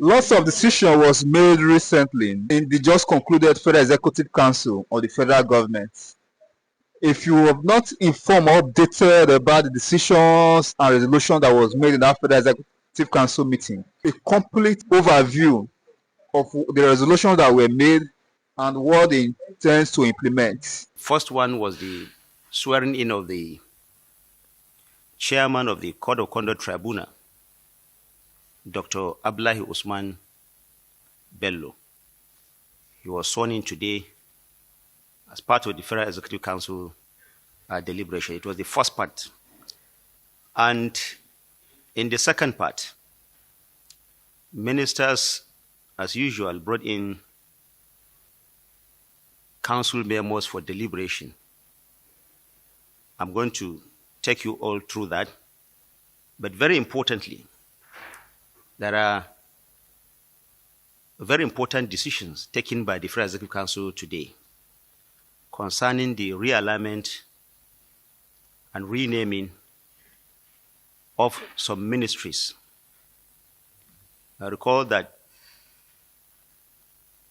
Lots of decision was made recently in the just concluded Federal Executive Council of the federal government. If you have not informed or updated about the decisions and resolution that was made in that Federal Executive Council meeting, a complete overview of the resolutions that were made and what it intends to implement. First one was the swearing in of the chairman of the Code of Conduct Tribunal, Dr. Abdullahi Usman Bello. He was sworn in today as part of the Federal Executive Council deliberation. It was the first part. And in the second part, ministers, as usual, brought in council memos for deliberation. I'm going to take you all through that. But very importantly, there are very important decisions taken by the Federal Executive Council today concerning the realignment and renaming of some ministries. I recall that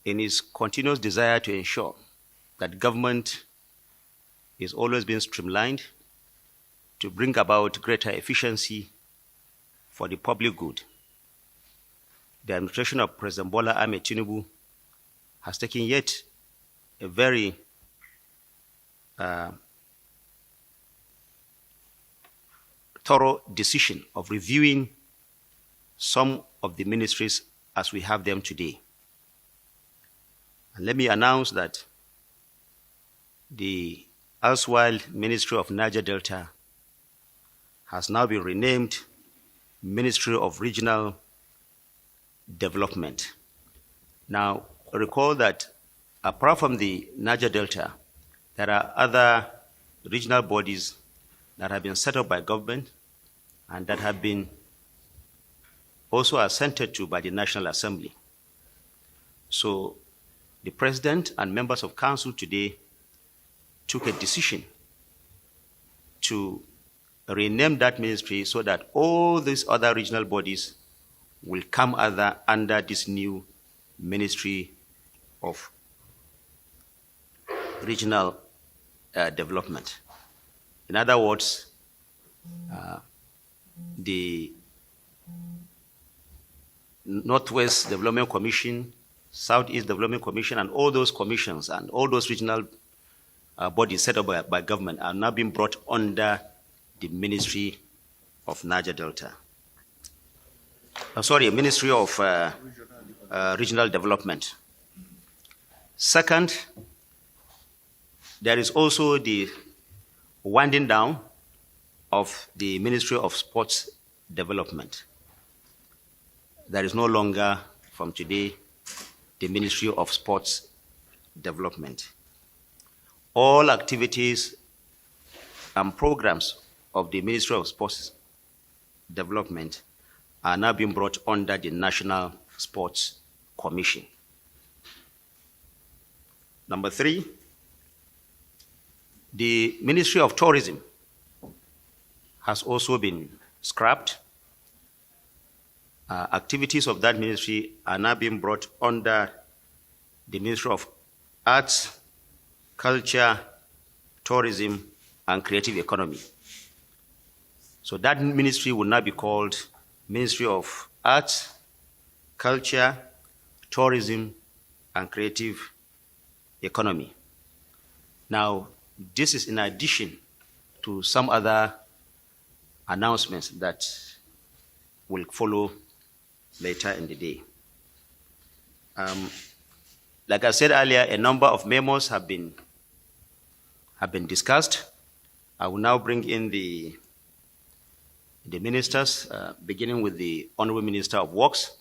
in his continuous desire to ensure that government is always being streamlined to bring about greater efficiency for the public good, the administration of President Bola Ahmed Tinubu has taken yet a very thorough decision of reviewing some of the ministries as we have them today. And let me announce that the erstwhile Ministry of Niger Delta has now been renamed Ministry of Regional Development. Now, recall that apart from the Niger Delta, there are other regional bodies that have been set up by government and that have been also assented to by the National Assembly. So the President and members of Council today took a decision to rename that ministry so that all these other regional bodies will come under this new Ministry of Regional Development. In other words, the Northwest Development Commission, Southeast Development Commission, and all those commissions and all those regional bodies set up by government are now being brought under the Ministry of Niger Delta. Ministry of Regional Development. Second, there is also the winding down of the Ministry of Sports Development. There is no longer, from today, the Ministry of Sports Development. All activities and programs of the Ministry of Sports Development are now being brought under the National Sports Commission. Number 3, the Ministry of Tourism has also been scrapped. Activities of that ministry are now being brought under the Ministry of Arts, Culture, Tourism, and Creative Economy. So that ministry will now be called Ministry of Arts, Culture, Tourism, and Creative Economy. Now, this is in addition to some other announcements that will follow later in the day. Like I said earlier, a number of memos have been discussed. I will now bring in the ministers, beginning with the Honorable Minister of Works,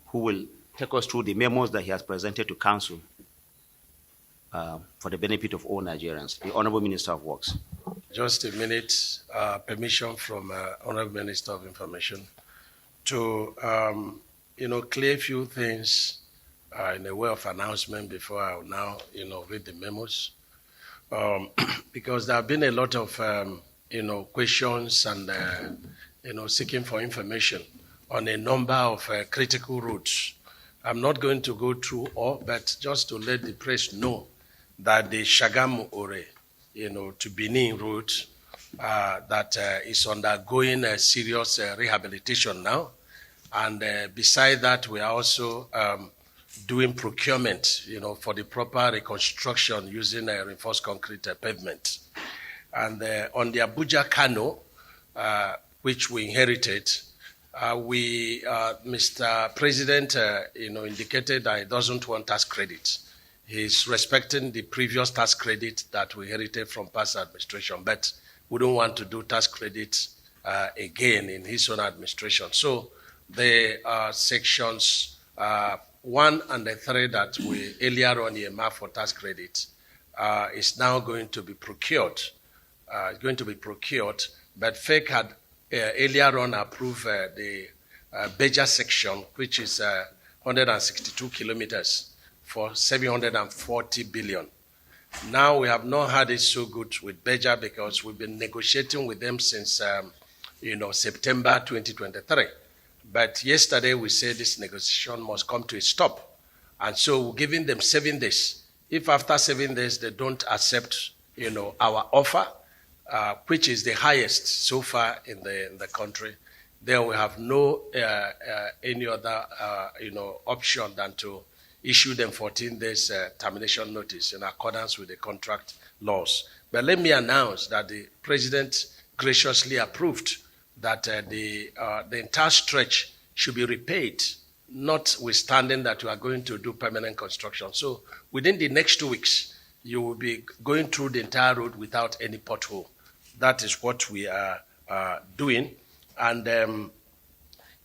who will take us through the memos that he has presented to Council for the benefit of all Nigerians. The Honorable Minister of Works. Just a minute, permission from Honorable Minister of Information to, clear a few things in a way of announcement before I will now, read the memos. Because there have been a lot of, questions and, seeking for information on a number of critical roads. I'm not going to go through all, but just to let the press know that the Shagamu-Ore, to Benin road, that is undergoing a serious rehabilitation now. And beside that, we are also doing procurement, for the proper reconstruction using reinforced concrete pavement. And on the Abuja-Kano, which we inherited, Mr. President, indicated that he doesn't want tax credit. He's respecting the previous tax credit that we inherited from past administration, but we don't want to do tax credit again in his own administration. So the sections 1 and 3 that we earlier on earmarked for tax credit is now going to be procured. But FEC had earlier on approved the Beja section, which is 162 kilometers for 740 billion. Now we have not had it so good with Beja because we've been negotiating with them since September 2023. But yesterday we said this negotiation must come to a stop. And so we're giving them 7 days. If after 7 days they don't accept our offer, which is the highest so far in the country, then we have no any other option than to issue them 14 days termination notice in accordance with the contract laws. But let me announce that the President graciously approved that the entire stretch should be repaid, notwithstanding that we are going to do permanent construction. So within the next 2 weeks, you will be going through the entire road without any pothole. That is what we are doing. And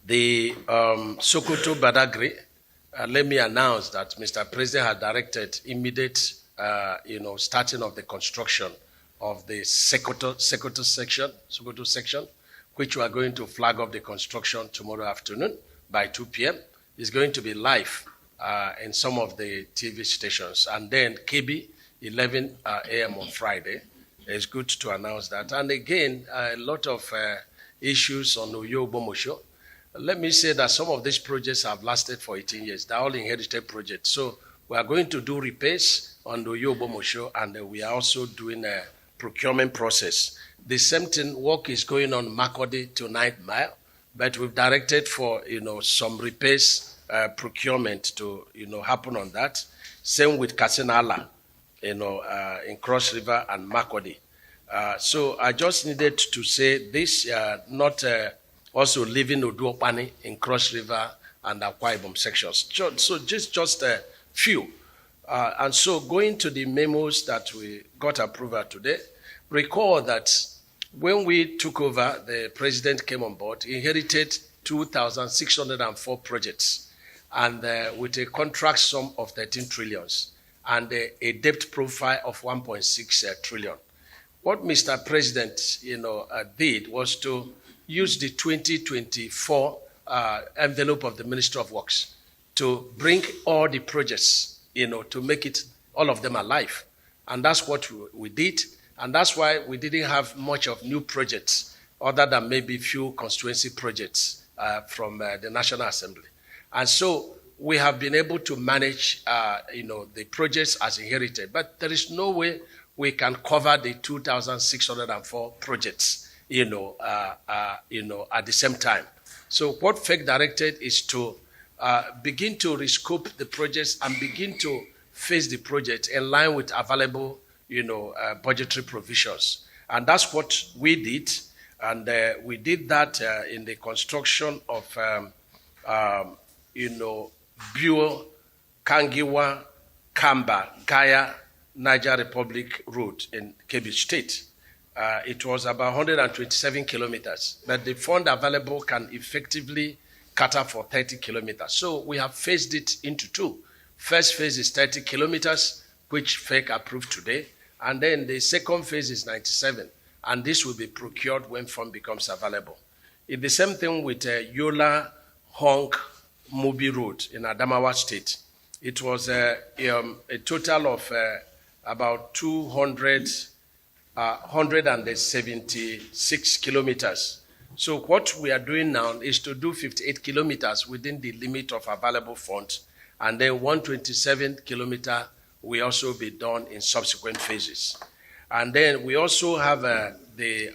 the Sokoto Badagry, let me announce that Mr. President has directed immediate, starting of the construction of the Sokoto section, which we are going to flag off the construction tomorrow afternoon by 2 p.m. It's going to be live in some of the TV stations. And then KB, 11 a.m. on Friday. It's good to announce that. And again, a lot of issues on Oyo Bomosho. Let me say that some of these projects have lasted for 18 years. They're all inherited projects. So we are going to do repairs on the Oyo Bomosho, and we are also doing a procurement process. The same thing, work is going on Makodi to 9th Mile, but we've directed for, some repairs procurement to, happen on that. Same with Kasinala, in Cross River and Makodi. So I just needed to say this, not also leaving Oduopani in Cross River and Akwa Ibom sections. So just a few. And so going to the memos that we got approval today, recall that when we took over, the president came on board, he inherited 2,604 projects, and with a contract sum of 13 trillions and a debt profile of 1.6 trillion. What Mr. President, did was to use the 2024 envelope of the Ministry of Works to bring all the projects, to make it, all of them alive. And that's what we did. And that's why we didn't have much of new projects other than maybe few constituency projects from the National Assembly. And so we have been able to manage, the projects as inherited. But there is no way we can cover the 2,604 projects, at the same time. So what FEC directed is to begin to rescope the projects and begin to phase the project in line with available, budgetary provisions. And that's what we did. And we did that in the construction of, Buo, Kangiwa, Kamba, Gaya, Niger Republic Road in Kebbi State. It was about 127 kilometers, but the fund available can effectively cater for 30 kilometers. So we have phased it into 2. First phase is 30 kilometers, which FEC approved today, and then the second phase is 97, and this will be procured when fund becomes available. It's the same thing with Yola Hong Mubi Road in Adamawa State. It was a total of about 176 kilometers. So what we are doing now is to do 58 kilometers within the limit of available funds, and then 127 kilometer will also be done in subsequent phases. And then we also have the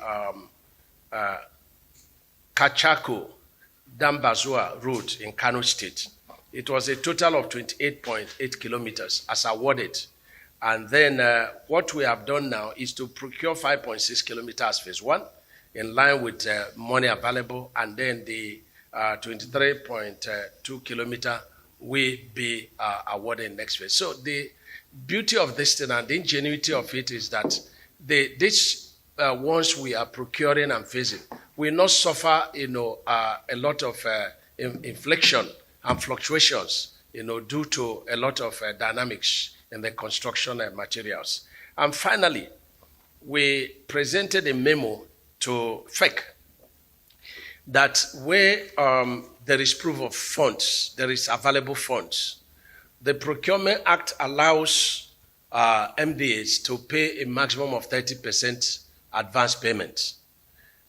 Kachako Dambazua route in Kano State. It was a total of 28.8 kilometers as awarded. And then what we have done now is to procure 5.6 kilometers phase 1 in line with money available, and then the 23.2 kilometer will be awarded next phase. So the beauty of this thing and the ingenuity of it is that once we are procuring and phasing, we not suffer, a lot of inflection and fluctuations, due to a lot of dynamics in the construction materials. And finally, we presented a memo to FEC that where there is proof of funds, there is available funds, the Procurement Act allows MDAs to pay a maximum of 30% advance payment.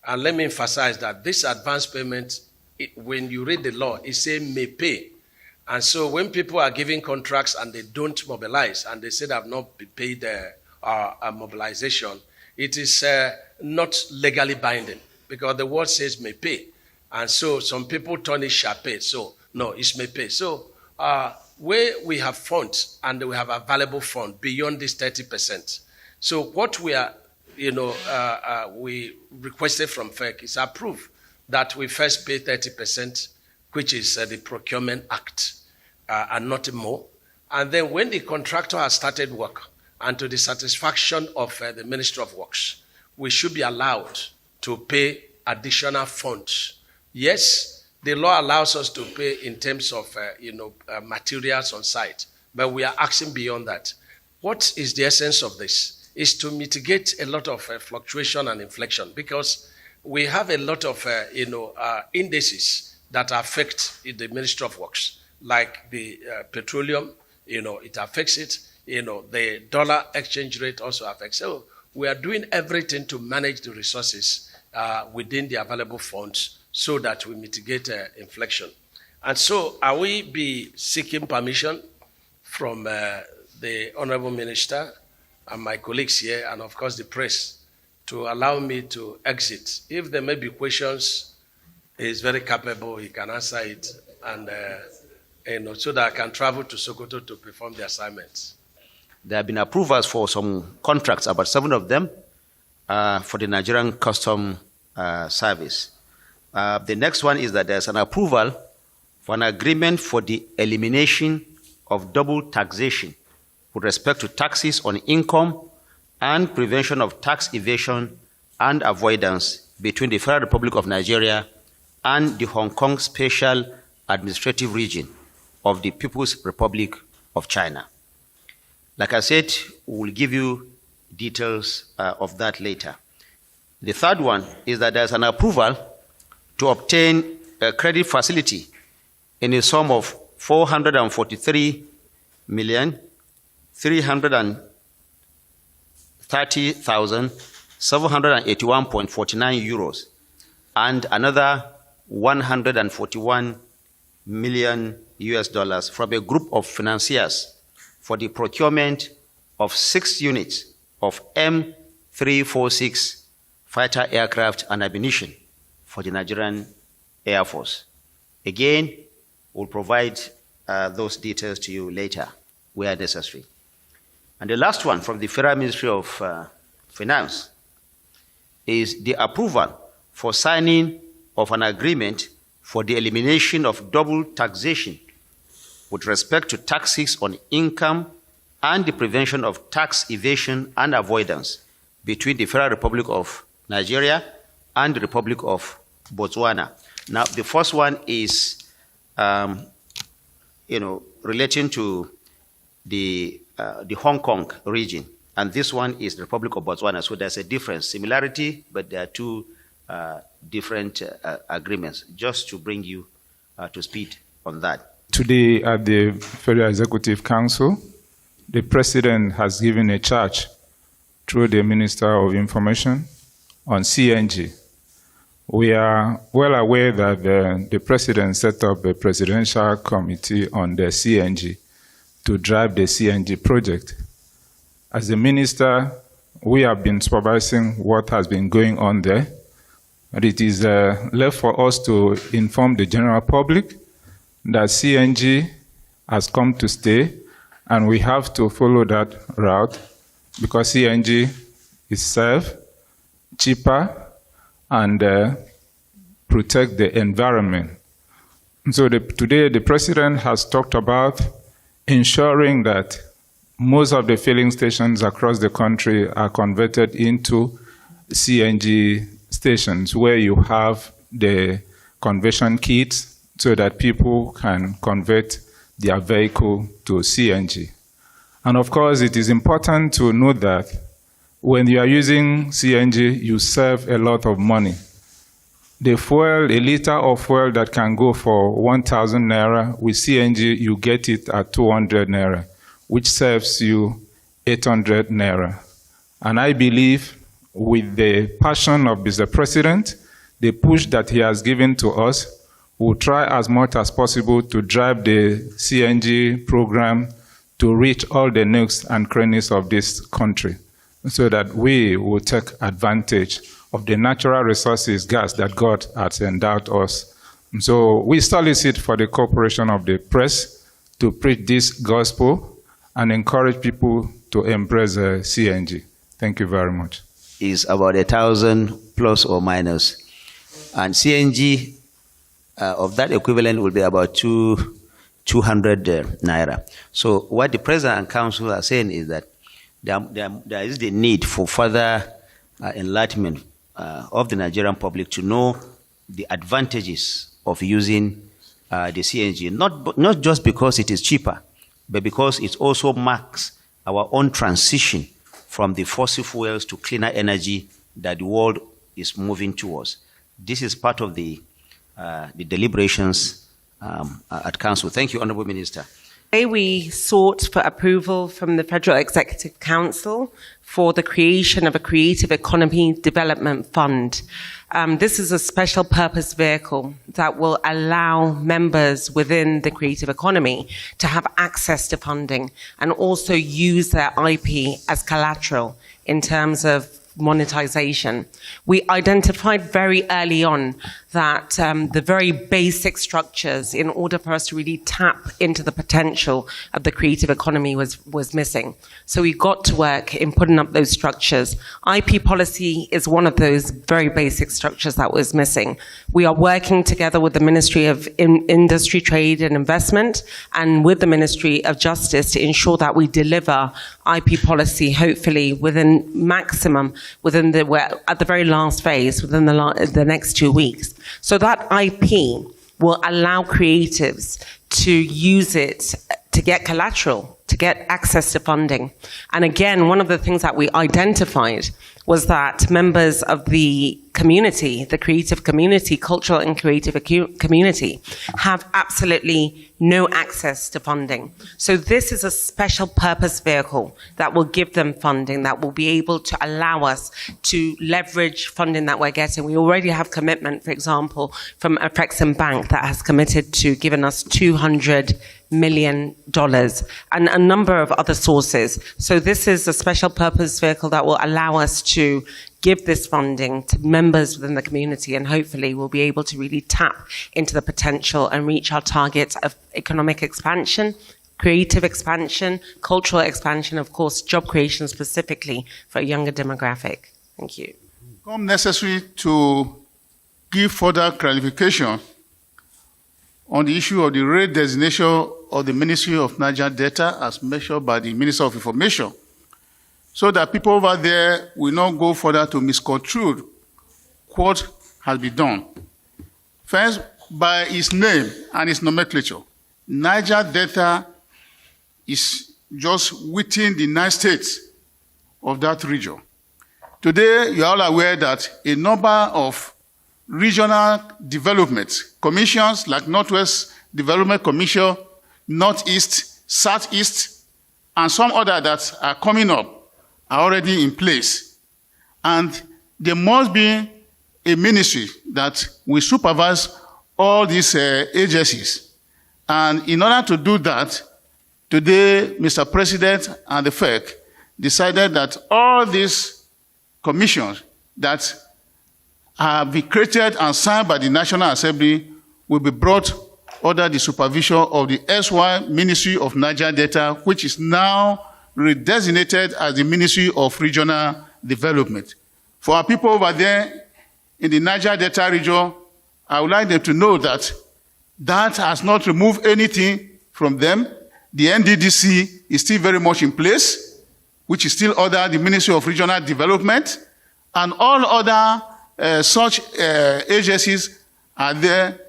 And let me emphasize that this advance payment, when you read the law, it says may pay. And so when people are giving contracts and they don't mobilize and they say they have not been paid a mobilization, it is not legally binding because the word says may pay. And so some people turn it shall pay. So no, it's may pay. So where we have funds and we have available fund beyond this 30%. So what we are, we requested from FEC is approve that we first pay 30%, which is the Procurement Act, and not more. And then when the contractor has started work, and to the satisfaction of the Ministry of Works, we should be allowed to pay additional funds. Yes, the law allows us to pay in terms of materials on site, but we are asking beyond that. What is the essence of this? Is to mitigate a lot of fluctuation and inflection, because we have a lot of indices that affect the Ministry of Works, like the petroleum, it affects it. The dollar exchange rate also affects. So we are doing everything to manage the resources within the available funds so that we mitigate inflation. And so are we be seeking permission from the Honorable Minister and my colleagues here, and of course the press, to allow me to exit. If there may be questions, he is very capable, he can answer it, and so that I can travel to Sokoto to perform the assignments. There have been approvals for some contracts, about 7 of them, for the Nigerian Custom Service. The next one is that there's an approval for an agreement for the elimination of double taxation with respect to taxes on income and prevention of tax evasion and avoidance between the Federal Republic of Nigeria and the Hong Kong Special Administrative Region of the People's Republic of China. Like I said, we'll give you details of that later. The third one is that there's an approval to obtain a credit facility in a sum of 443,330,781.49 euros and another 141 million US dollars from a group of financiers for the procurement of 6 units of M346 fighter aircraft and ammunition for the Nigerian Air Force. Again, we'll provide those details to you later where necessary. And the last one from the Federal Ministry of Finance is the approval for signing of an agreement for the elimination of double taxation with respect to taxes on income and the prevention of tax evasion and avoidance between the Federal Republic of Nigeria and the Republic of Botswana. Now, the first one is, relating to the Hong Kong region, and this one is the Republic of Botswana. So there's a difference, similarity, but there are two different agreements, just to bring you to speed on that. Today at the Federal Executive Council, the President has given a charge through the Minister of Information on CNG, We are well aware that the President set up a presidential committee on the CNG to drive the CNG project. As a minister, we have been supervising what has been going on there, and it is left for us to inform the general public that CNG has come to stay, and we have to follow that route because CNG is safe, cheaper, and protect the environment. So today the President has talked about ensuring that most of the filling stations across the country are converted into CNG stations where you have the conversion kits so that people can convert their vehicle to CNG. And of course, it is important to note that when you are using CNG, you save a lot of money. The fuel, a liter of fuel that can go for 1,000 naira, with CNG, you get it at 200 naira, which saves you 800 naira. And I believe with the passion of Mr. President, the push that he has given to us, we'll try as much as possible to drive the CNG program to reach all the nooks and crannies of this country, so that we will take advantage of the natural resources, gas, that God has endowed us. So we solicit for the cooperation of the press to preach this gospel and encourage people to embrace CNG. Thank you very much. Is about 1,000 plus or minus. And CNG of that equivalent will be about 200 naira. So what the President and Council are saying is that there is the need for further enlightenment of the Nigerian public to know the advantages of using the CNG, not just because it is cheaper, but because it also marks our own transition from the fossil fuels to cleaner energy that the world is moving towards. This is part of the deliberations at Council. Thank you, Honourable Minister. Today we sought for approval from the Federal Executive Council for the creation of a Creative Economy Development Fund. This is a special purpose vehicle that will allow members within the creative economy to have access to funding and also use their IP as collateral in terms of monetization. We identified very early on that the very basic structures in order for us to really tap into the potential of the creative economy was missing. So we got to work in putting up those structures. IP policy is one of those very basic structures that was missing. We are working together with the Ministry of Industry, Trade and Investment and with the Ministry of Justice to ensure that we deliver IP policy, hopefully within maximum, within at the very last phase, within the next 2 weeks. So that IP will allow creatives to use it to get collateral, to get access to funding. And again, one of the things that we identified was that members of the community, the creative community, cultural and creative community, have absolutely no access to funding. So this is a special purpose vehicle that will give them funding, that will be able to allow us to leverage funding that we're getting. We already have commitment, for example, from a FEC bank that has committed to giving us $200 million and a number of other sources. So this is a special purpose vehicle that will allow us to give this funding to members within the community, and hopefully we'll be able to really tap into the potential and reach our targets of economic expansion, creative expansion, cultural expansion, of course, job creation specifically for a younger demographic. Thank you. Become necessary to give further clarification on the issue of the rate designation of the Ministry of Niger Delta as measured by the Minister of Information, so that people over there will not go further to misconstrue what has been done. First, by its name and its nomenclature, Niger Delta is just within the 9 states of that region. Today, you are all aware that a number of regional development commissions like Northwest Development Commission, Northeast, Southeast, and some other that are coming up are already in place. And there must be a ministry that will supervise all these agencies. And in order to do that, today, Mr. President and the FEC decided that all these commissions that have been created and signed by the National Assembly will be brought under the supervision of the SY Ministry of Niger Delta, which is now redesignated as the Ministry of Regional Development. For our people over there in the Niger Delta region, I would like them to know that that has not removed anything from them. The NDDC is still very much in place, which is still under the Ministry of Regional Development, and all other such agencies are there.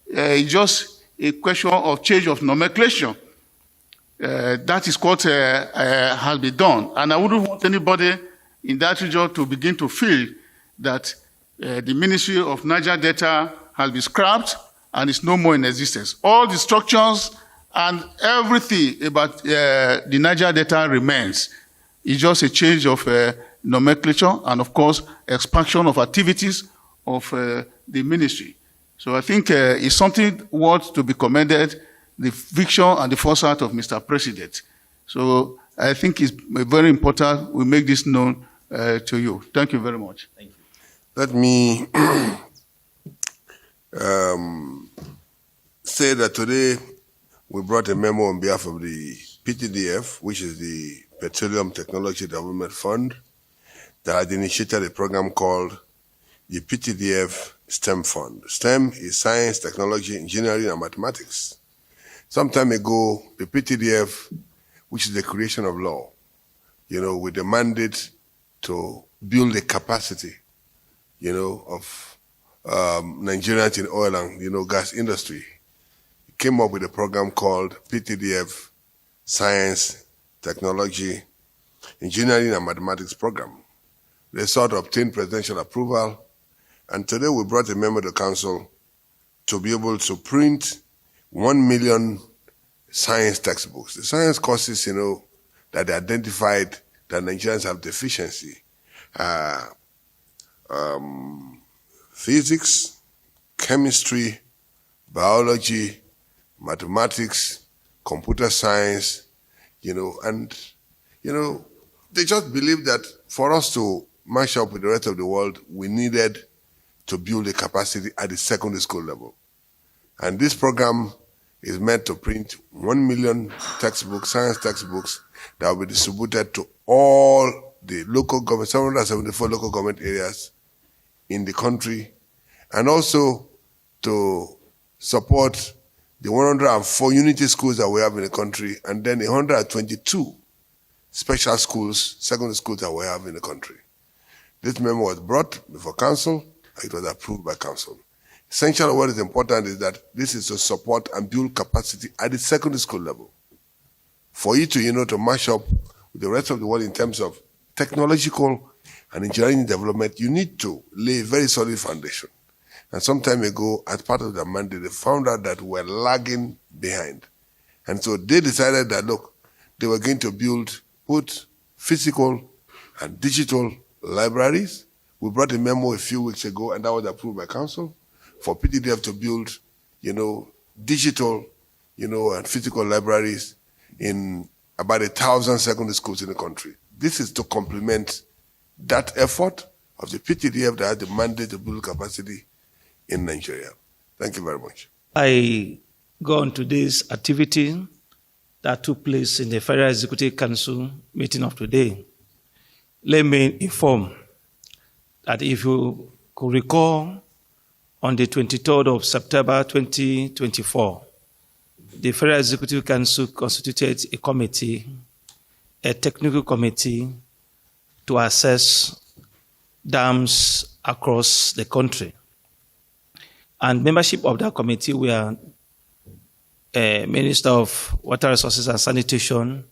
It's just a question of change of nomenclature. That is what has been done. And I wouldn't want anybody in that region to begin to feel that the Ministry of Niger Delta has been scrapped and is no more in existence. All the structures and everything about the Niger Delta remains. It's just a change of nomenclature and, of course, expansion of activities of the ministry. So I think it's something worth to be commended, the vision and the foresight of Mr. President. So I think it's very important we make this known to you. Thank you very much. Thank you. Let me say that today we brought a memo on behalf of the PTDF, which is the Petroleum Technology Development Fund, that had initiated a program called the PTDF STEM Fund. STEM is science, technology, engineering, and mathematics. Some time ago, the PTDF, which is the creation of law, with the mandate to build a capacity, of Nigerians in oil and, gas industry, came up with a program called PTDF Science, Technology, Engineering, and Mathematics Program. They sought to obtain presidential approval, and today we brought a memo to council to be able to print 1 million science textbooks. The science courses, that they identified that Nigerians have deficiency. Physics, chemistry, biology, mathematics, computer science, and, they just believe that for us to match up with the rest of the world, we needed to build a capacity at the secondary school level. And this program is meant to print 1 million textbooks, science textbooks, that will be distributed to all the local government, 774 local government areas in the country, and also to support the 104 unity schools that we have in the country, and then 122 special schools, secondary schools that we have in the country. This memo was brought before council, and it was approved by council. Essentially, what is important is that this is to support and build capacity at the secondary school level. For you to, to match up with the rest of the world in terms of technological and engineering development, you need to lay a very solid foundation. And some time ago, as part of the mandate, they found out that we're lagging behind. And so they decided that, look, they were going to build both physical and digital libraries. We brought a memo a few weeks ago, and that was approved by council, for PTDF to build, digital, and physical libraries in about 1,000 secondary schools in the country. This is to complement that effort of the PTDF that had the mandate to build capacity in Nigeria. Thank you very much. I go on to this activity that took place in the Federal Executive Council meeting of today. Let me inform that if you could recall, on the 23rd of September 2024, the Federal Executive Council constituted a committee, a technical committee, to assess dams across the country. And membership of that committee were Minister of Water Resources and Sanitation,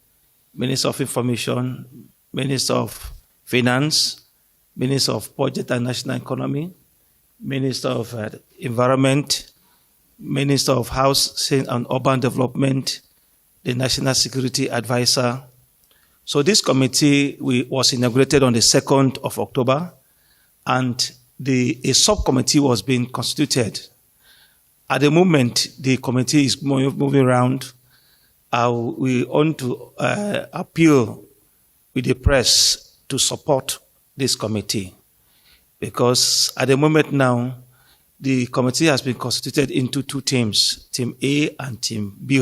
Minister of Information, Minister of Finance, Minister of Budget and National Economy, Minister of Environment, Minister of Housing and Urban Development, the National Security Advisor. So this committee was inaugurated on the 2nd of October, and a subcommittee was being constituted. At the moment, the committee is moving around. We want to appeal with the press to support this committee, because at the moment now, the committee has been constituted into two teams, Team A and Team B.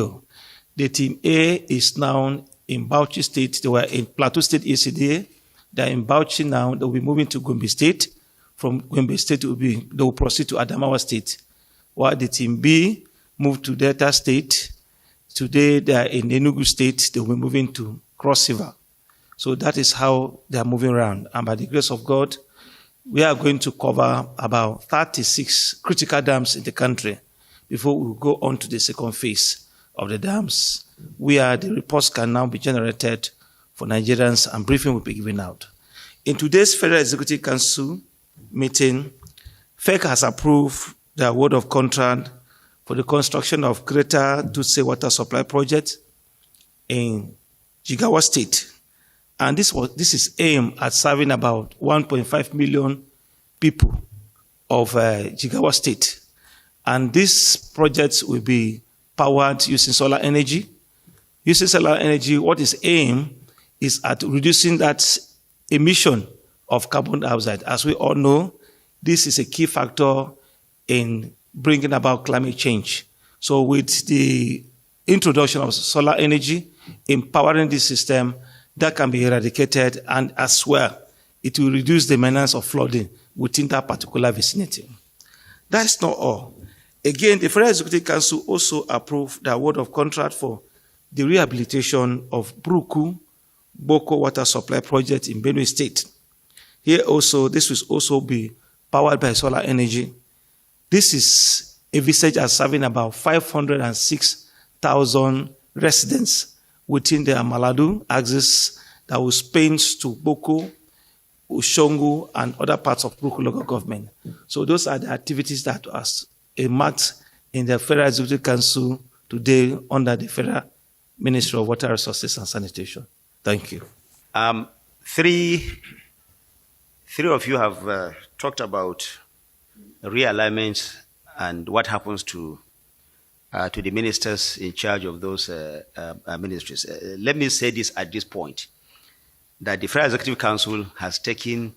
The Team A is now in Bauchi State. They were in Plateau State yesterday. They're in Bauchi now. They'll be moving to Gombe State. From Gombe State, they will proceed to Adamawa State. While the Team B moved to Delta State. Today, they are in Enugu State. They will be moving to Cross River. So that is how they are moving around. And by the grace of God, we are going to cover about 36 critical dams in the country before we go on to the second phase of the dams, where the reports can now be generated for Nigerians and briefing will be given out. In today's Federal Executive Council meeting, FEC has approved the award of contract for the construction of Greater Dutse Water Supply Project in Jigawa State. And this is aimed at serving about 1.5 million people of Jigawa State. And this project will be powered using solar energy. Using solar energy, what is aimed is at reducing that emission of carbon dioxide. As we all know, this is a key factor in bringing about climate change. So with the introduction of solar energy, empowering this system, that can be eradicated, and as well, it will reduce the menace of flooding within that particular vicinity. That's not all. Again, the Federal Executive Council also approved the award of contract for the rehabilitation of Bruku Boko Water Supply Project in Benue State. Here also, this will also be powered by solar energy. This is envisaged as serving about 506,000 residents within the Amaladu axis that will span to Boko, Ushongu, and other parts of Bruku local government. So those are the activities that are marked in the Federal Executive Council today under the Federal Ministry of Water Resources and Sanitation. Thank you. Three of you have talked about realignment and what happens to the ministers in charge of those ministries. Let me say this at this point, that the Federal Executive Council has taken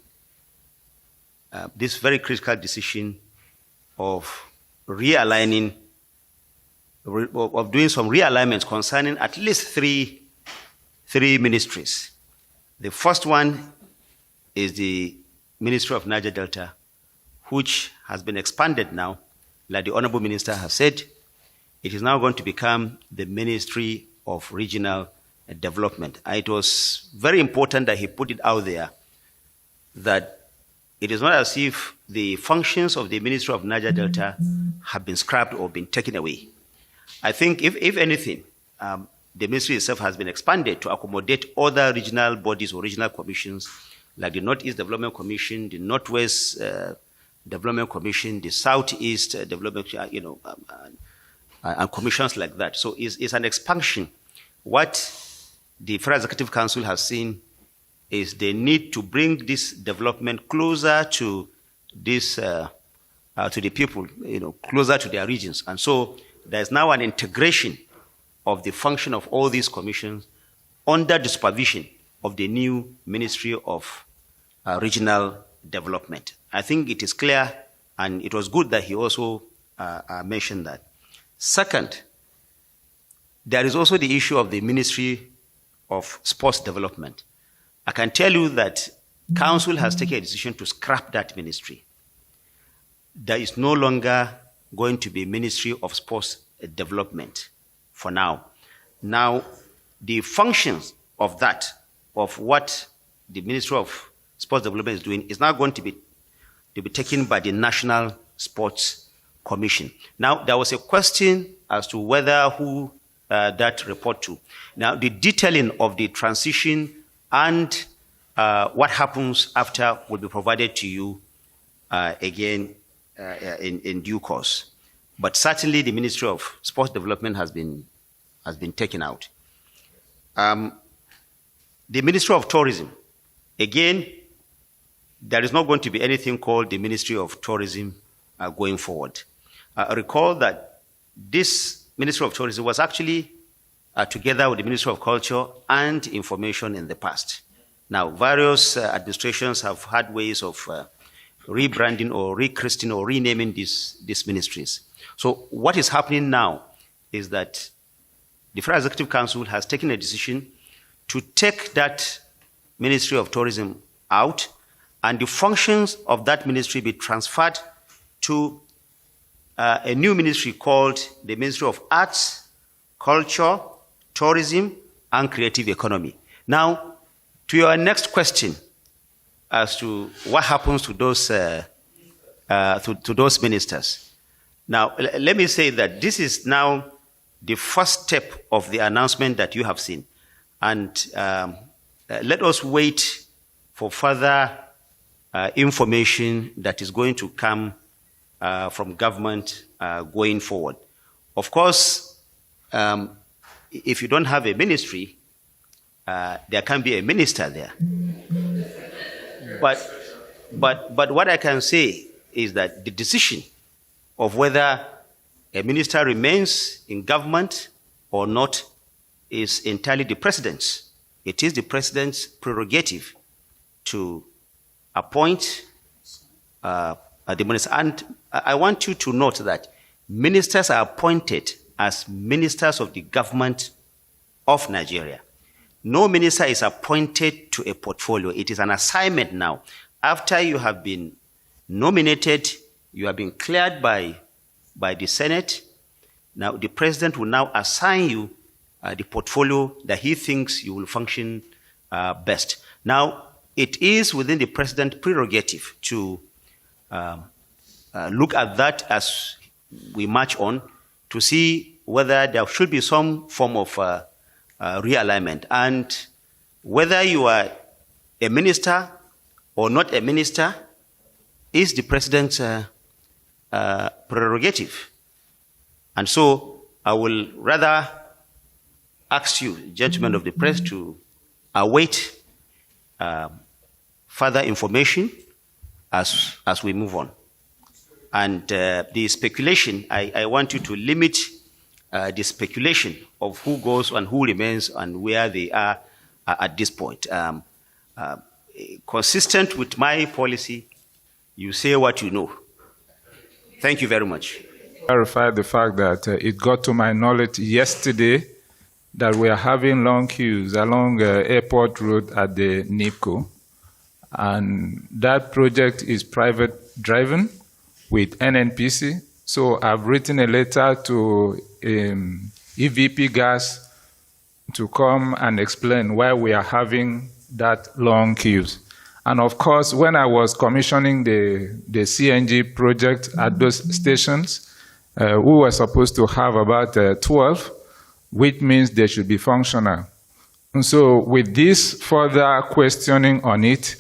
this very critical decision of realigning, of doing some realignments concerning at least three ministries. The first one is the Ministry of Niger Delta, which has been expanded now, like the Honorable Minister has said. It is now going to become the Ministry of Regional Development. And it was very important that he put it out there that it is not as if the functions of the Ministry of Niger Delta have been scrapped or been taken away. I think, if anything, the ministry itself has been expanded to accommodate other regional bodies or regional commissions, like the Northeast Development Commission, the Northwest Development Commission, the Southeast Development, and commissions like that. So it's an expansion. What the Federal Executive Council has seen is the need to bring this development closer to this, to the people, closer to their regions. And so there's now an integration of the function of all these commissions under the supervision of the new Ministry of Regional Development. I think it is clear, and it was good that he also mentioned that. Second, there is also the issue of the Ministry of Sports Development. I can tell you that Council has taken a decision to scrap that ministry. There is no longer going to be Ministry of Sports Development for now. Now, the functions of that, of what the Ministry of Sports Development is doing, is now going to be taken by the National Sports Commission. Now, there was a question as to whether who that report to. Now, the detailing of the transition and what happens after will be provided to you again in due course. But certainly the Ministry of Sports Development has been taken out. The Ministry of Tourism, again, there is not going to be anything called the Ministry of Tourism going forward. Recall that this Ministry of Tourism was actually together with the Ministry of Culture and Information in the past. Now, various administrations have had ways of rebranding or rechristening or renaming these ministries. So what is happening now is that the Federal Executive Council has taken a decision to take that Ministry of Tourism out and the functions of that ministry be transferred to a new ministry called the Ministry of Arts, Culture, Tourism, and Creative Economy. Now, to your next question as to what happens to those ministers. Now, let me say that this is now the first step of the announcement that you have seen. And let us wait for further information that is going to come from government going forward. Of course, if you don't have a ministry, there can be a minister there. But what I can say is that the decision of whether a minister remains in government or not is entirely the president's. It is the president's prerogative to appoint the minister. And I want you to note that ministers are appointed as ministers of the government of Nigeria. No minister is appointed to a portfolio. It is an assignment now. After you have been nominated, you have been cleared by the Senate. Now the president will now assign you the portfolio that he thinks you will function best. Now, it is within the president's prerogative to look at that as we march on to see whether there should be some form of realignment. And whether you are a minister or not a minister is the president's prerogative. And so I will rather ask you, gentlemen of the press, to await further information as we move on. And the speculation, I want you to limit the speculation of who goes and who remains and where they are at this point. Consistent with my policy, you say what you know. Thank you very much. Clarify the fact that it got to my knowledge yesterday that we are having long queues along Airport Road at the NIPCO. And that project is private driven with NNPC. So I've written a letter to EVP Gas to come and explain why we are having that long queues. And of course, when I was commissioning the CNG project at those stations, we were supposed to have about 12, which means they should be functional. And so with this further questioning on it,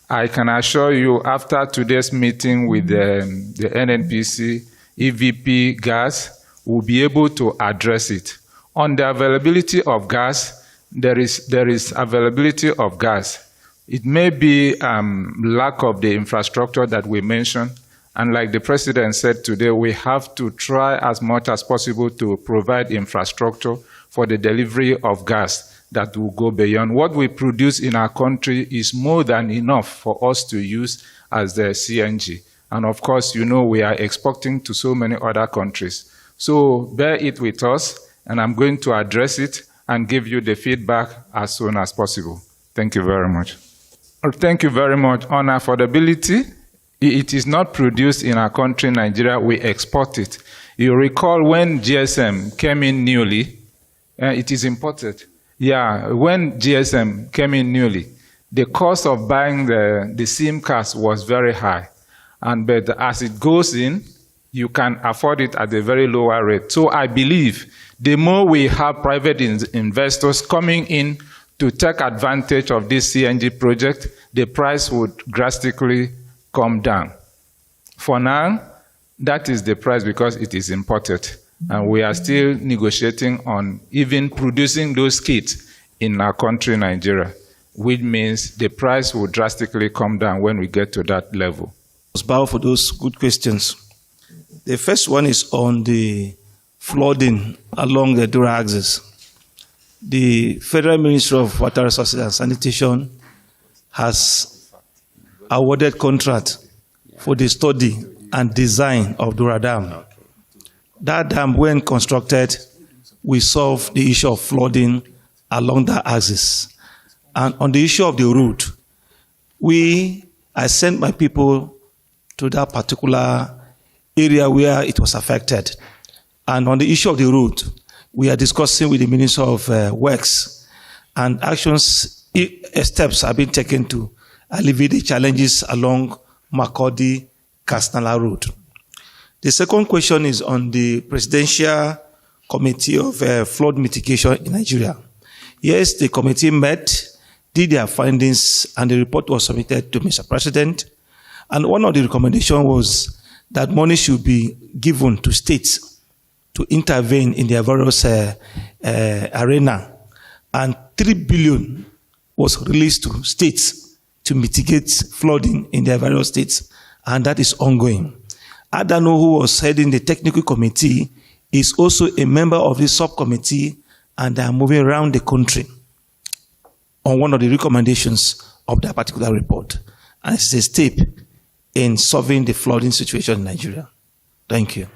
I can assure you after today's meeting with the NNPC, EVP Gas, we'll be able to address it. On the availability of gas, there is availability of gas. It may be lack of the infrastructure that we mentioned. And like the president said today, we have to try as much as possible to provide infrastructure for the delivery of gas that will go beyond. What we produce in our country is more than enough for us to use as the CNG. And of course, you know, we are exporting to so many other countries. So bear it with us, and I'm going to address it and give you the feedback as soon as possible. Thank you very much. Thank you very much. On affordability, it is not produced in our country, Nigeria. We export it. You recall when GSM came in newly, it is imported. Yeah, when GSM came in newly, the cost of buying the SIM cards was very high. But as it goes in, you can afford it at a very lower rate. So I believe the more we have private investors coming in to take advantage of this CNG project, the price would drastically come down. For now, that is the price because it is imported. And we are still negotiating on even producing those kits in our country, Nigeria. which means the price will drastically come down when we get to that level. Bow for those good questions. The first one is on the flooding along the Dura axis. The Federal Ministry of Water Resources and Sanitation has awarded contract for the study and design of Dura Dam. That dam, when constructed, will solve the issue of flooding along that axis. And on the issue of the route, I sent my people to that particular area where it was affected. And on the issue of the route, we are discussing with the Minister of Works, and steps have been taken to alleviate the challenges along Makurdi-Kasnala route. The second question is on the Presidential Committee of Flood Mitigation in Nigeria. Yes, the committee met, did their findings, and the report was submitted to Mr. President. And one of the recommendations was that money should be given to states to intervene in their various arena. And 3 billion was released to states to mitigate flooding in their various states, and that is ongoing. Adano, who was heading the technical committee, is also a member of this subcommittee, and they are moving around the country on one of the recommendations of that particular report. And it's a step in solving the flooding situation in Nigeria. Thank you.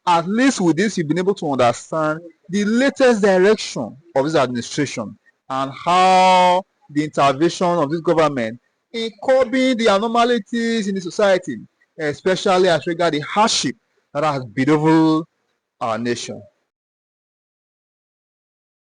At least with this, you've been able to understand the latest direction of this administration and how the intervention of this government in curbing the anomalies in the society, especially as regards the hardship that has bedeviled our nation.